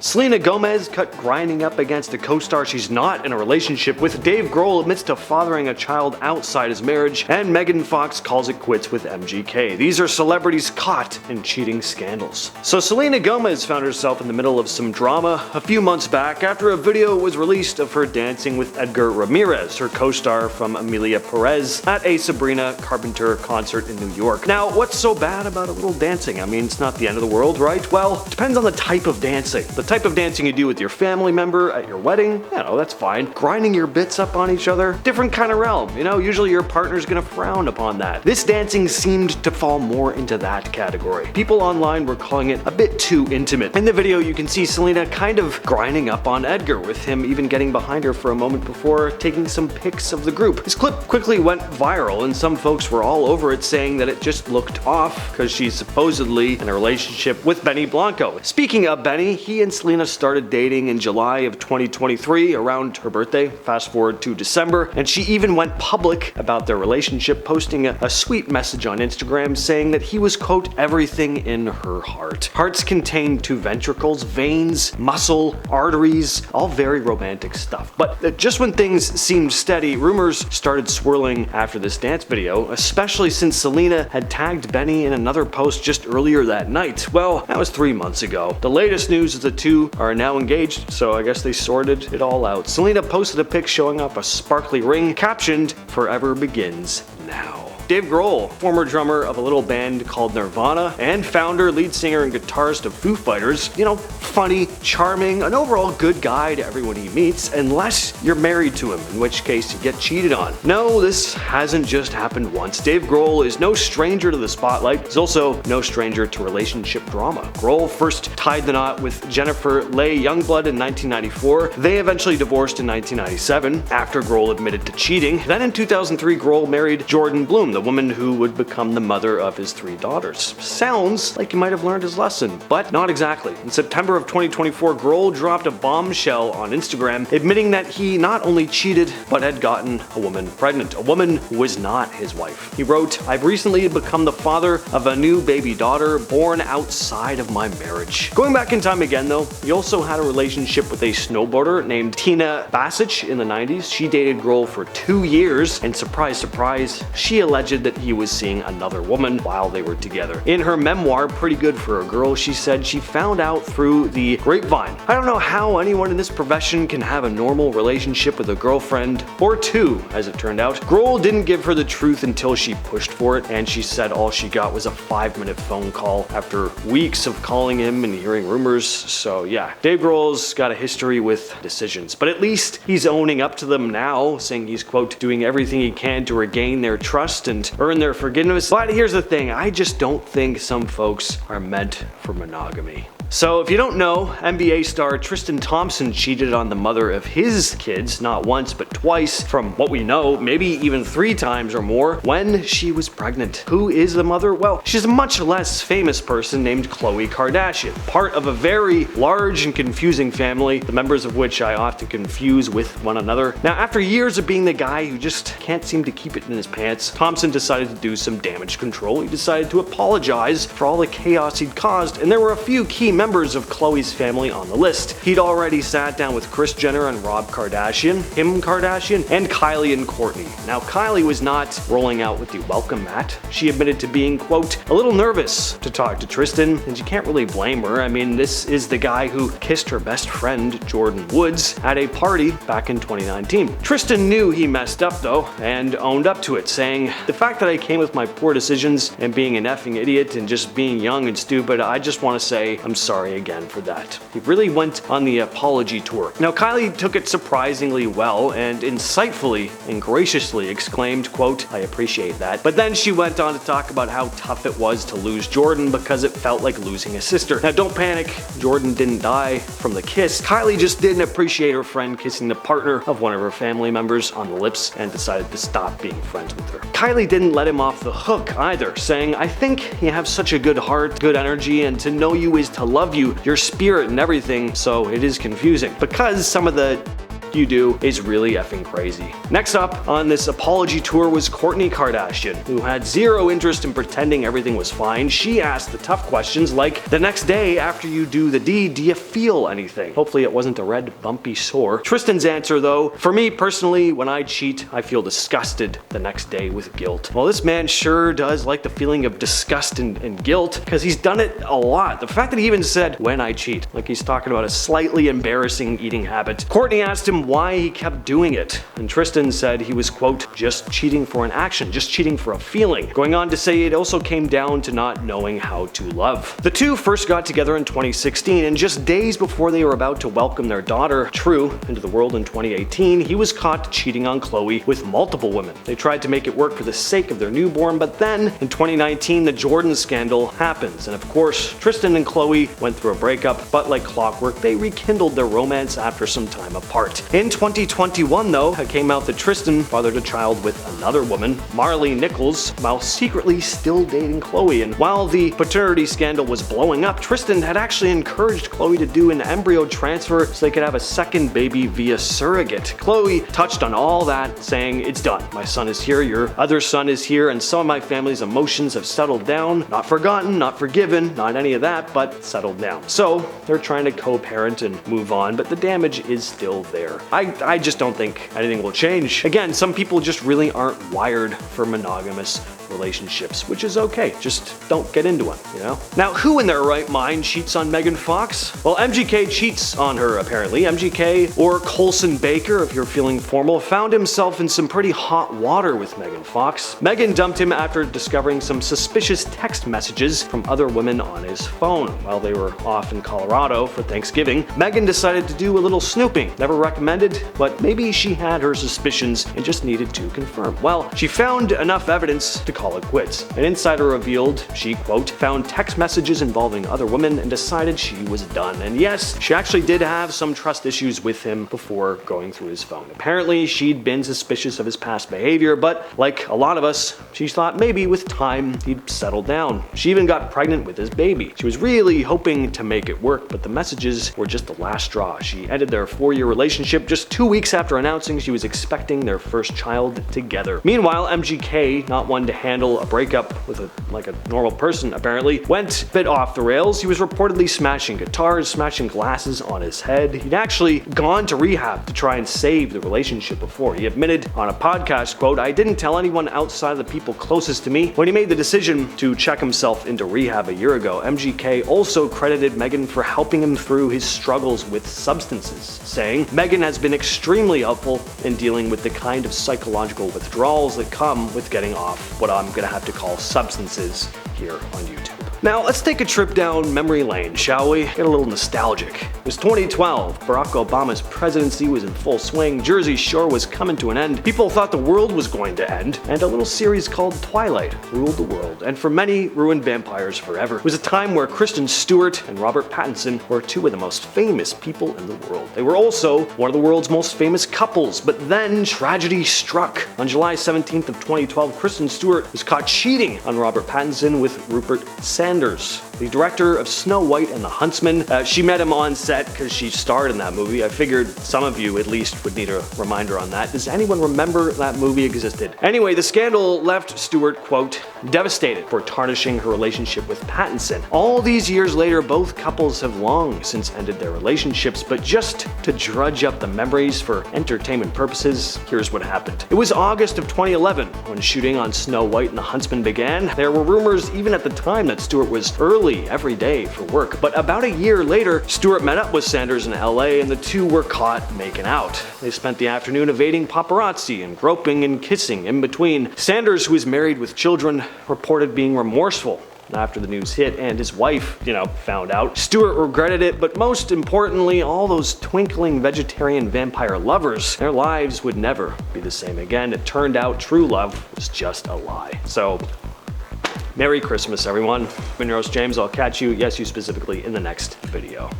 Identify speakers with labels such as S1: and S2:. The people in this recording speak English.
S1: Selena Gomez cut grinding up against a co-star she's not in a relationship with. Dave Grohl admits to fathering a child outside his marriage, and Megan Fox calls it quits with MGK. These are celebrities caught in cheating scandals. So Selena Gomez found herself in the middle of some drama a few months back after a video was released of her dancing with Edgar Ramirez, her co-star from Emilia Perez, at a Sabrina Carpenter concert in New York. Now, what's so bad about a little dancing? I mean, it's not the end of the world, right? Well, it depends on the type of dancing. The type of dancing you do with your family member at your wedding, that's fine. Grinding your bits up on each other, different kind of realm. Usually your partner's gonna frown upon that. This dancing seemed to fall more into that category. People online were calling it a bit too intimate. In the video, you can see Selena kind of grinding up on Edgar, with him even getting behind her for a moment before taking some pics of the group. This clip quickly went viral, and some folks were all over it, saying that it just looked off because she's supposedly in a relationship with Benny Blanco. Speaking of Benny, he and Selena started dating in July of 2023, around her birthday. Fast forward to December, and she even went public about their relationship, posting a sweet message on Instagram saying that he was, quote, everything in her heart. Hearts contain two ventricles, veins, muscle, arteries, all very romantic stuff. But just when things seemed steady, rumors started swirling after this dance video, especially since Selena had tagged Benny in another post just earlier that night. Well, that was 3 months ago. The latest news is the two are now engaged, so I guess they sorted it all out. Selena posted a pic showing off a sparkly ring, captioned, "Forever begins now." Dave Grohl, former drummer of a little band called Nirvana, and founder, lead singer, and guitarist of Foo Fighters, funny, charming, an overall good guy to everyone he meets, unless you're married to him, in which case you get cheated on. No, this hasn't just happened once. Dave Grohl is no stranger to the spotlight. He's also no stranger to relationship drama. Grohl first tied the knot with Jennifer Leigh Youngblood in 1994. They eventually divorced in 1997, after Grohl admitted to cheating. Then in 2003, Grohl married Jordan Bloom, the woman who would become the mother of his 3 daughters. Sounds like he might have learned his lesson, but not exactly. In September of 2024, Grohl dropped a bombshell on Instagram, admitting that he not only cheated, but had gotten a woman pregnant, a woman who was not his wife. He wrote, "I've recently become the father of a new baby daughter born outside of my marriage." Going back in time again though, he also had a relationship with a snowboarder named Tina Basic in the 90s. She dated Grohl for 2 years, and surprise, surprise, she alleged that he was seeing another woman while they were together. In her memoir, Pretty Good for a Girl, she said she found out through the grapevine. I don't know how anyone in this profession can have a normal relationship with a girlfriend, or 2, as it turned out. Grohl didn't give her the truth until she pushed for it, and she said all she got was a 5-minute phone call after weeks of calling him and hearing rumors. So yeah, Dave Grohl's got a history with decisions, but at least he's owning up to them now, saying he's, quote, doing everything he can to regain their trust and earn their forgiveness. But here's the thing, I just don't think some folks are meant for monogamy. So if you don't know, NBA star Tristan Thompson cheated on the mother of his kids, not once but twice, from what we know, maybe even 3 times or more, when she was pregnant. Who is the mother? Well, she's a much less famous person named Khloe Kardashian, part of a very large and confusing family, the members of which I often confuse with one another. Now, after years of being the guy who just can't seem to keep it in his pants, Thompson decided to do some damage control. He decided to apologize for all the chaos he'd caused, and there were a few key members of Khloe's family on the list. He'd already sat down with Kris Jenner and Rob Kardashian, Kim Kardashian, and Kylie and Kourtney. Now, Kylie was not rolling out with the welcome mat. She admitted to being, quote, a little nervous to talk to Tristan, and you can't really blame her. I mean, this is the guy who kissed her best friend, Jordan Woods, at a party back in 2019. Tristan knew he messed up though, and owned up to it, saying, "The fact that I came with my poor decisions and being an effing idiot and just being young and stupid, I just want to say I'm sorry again for that." He really went on the apology tour. Now, Kylie took it surprisingly well and insightfully and graciously exclaimed, quote, "I appreciate that." But then she went on to talk about how tough it was to lose Jordan because it felt like losing a sister. Now, don't panic, Jordan didn't die from the kiss. Kylie just didn't appreciate her friend kissing the partner of one of her family members on the lips and decided to stop being friends with her. Kylie didn't let him off the hook either, saying, "I think you have such a good heart, good energy, and to know you is to love you, your spirit and everything, so it is confusing." Because some of the you do is really effing crazy. Next up on this apology tour was Kourtney Kardashian, who had zero interest in pretending everything was fine. She asked the tough questions like, the next day after you do the deed, do you feel anything? Hopefully it wasn't a red bumpy sore. Tristan's answer though, for me personally, when I cheat, I feel disgusted the next day with guilt. Well, this man sure does like the feeling of disgust and guilt, because he's done it a lot. The fact that he even said, when I cheat, like he's talking about a slightly embarrassing eating habit. Kourtney asked him why he kept doing it, and Tristan said he was, quote, just cheating for an action, just cheating for a feeling. Going on to say it also came down to not knowing how to love. The two first got together in 2016, and just days before they were about to welcome their daughter, True, into the world in 2018, he was caught cheating on Khloe with multiple women. They tried to make it work for the sake of their newborn, but then in 2019 the Jordan scandal happens, and of course Tristan and Khloe went through a breakup, but like clockwork they rekindled their romance after some time apart. In 2021 though, it came out that Tristan fathered a child with another woman, Marley Nichols, while secretly still dating Khloe. And while the paternity scandal was blowing up, Tristan had actually encouraged Khloe to do an embryo transfer so they could have a second baby via surrogate. Khloe touched on all that, saying, it's done. My son is here, your other son is here, and some of my family's emotions have settled down. Not forgotten, not forgiven, not any of that, but settled down. So they're trying to co-parent and move on, but the damage is still there. I just don't think anything will change. Again, some people just really aren't wired for monogamous relationships, which is okay. Just don't get into one, you know? Now, who in their right mind cheats on Megan Fox? Well, MGK cheats on her, apparently. MGK, or Colson Baker, if you're feeling formal, found himself in some pretty hot water with Megan Fox. Megan dumped him after discovering some suspicious text messages from other women on his phone. While they were off in Colorado for Thanksgiving, Megan decided to do a little snooping. Never recommended, but maybe she had her suspicions and just needed to confirm. Well, she found enough evidence to call it quits. An insider revealed she, quote, found text messages involving other women and decided she was done. And yes, she actually did have some trust issues with him before going through his phone. Apparently, she'd been suspicious of his past behavior, but like a lot of us, she thought maybe with time he'd settle down. She even got pregnant with his baby. She was really hoping to make it work, but the messages were just the last straw. She ended their 4-year relationship just 2 weeks after announcing she was expecting their first child together. Meanwhile, MGK, not one to handle a breakup with a normal person apparently, went a bit off the rails. He was reportedly smashing guitars, smashing glasses on his head. He'd actually gone to rehab to try and save the relationship before. He admitted on a podcast, quote, I didn't tell anyone outside of the people closest to me when he made the decision to check himself into rehab a year ago. MGK also credited Megan for helping him through his struggles with substances, saying, Megan has been extremely helpful in dealing with the kind of psychological withdrawals that come with getting off what I'm gonna have to call substances here on YouTube. Now, let's take a trip down memory lane, shall we? Get a little nostalgic. It was 2012. Barack Obama's presidency was in full swing. Jersey Shore was coming to an end. People thought the world was going to end, and a little series called Twilight ruled the world, and for many, ruined vampires forever. It was a time where Kristen Stewart and Robert Pattinson were two of the most famous people in the world. They were also one of the world's most famous couples, but then tragedy struck. On July 17th of 2012, Kristen Stewart was caught cheating on Robert Pattinson with Rupert Sanders, the director of Snow White and the Huntsman. She met him on set because she starred in that movie. I figured some of you at least would need a reminder on that. Does anyone remember that movie existed? Anyway, the scandal left Stewart, quote, devastated for tarnishing her relationship with Pattinson. All these years later, both couples have long since ended their relationships, but just to drudge up the memories for entertainment purposes, here's what happened. It was August of 2011 when shooting on Snow White and the Huntsman began. There were rumors even at the time that Stewart was early every day for work, but about a year later, Stewart met up with Sanders in LA and the two were caught making out. They spent the afternoon evading paparazzi and groping and kissing in between. Sanders, who is married with children, reported being remorseful after the news hit and his wife, found out. Stewart regretted it, but most importantly, all those twinkling vegetarian vampire lovers, their lives would never be the same again. It turned out true love was just a lie. So, Merry Christmas, everyone. I've been your host, James. I'll catch you, yes, you specifically, in the next video.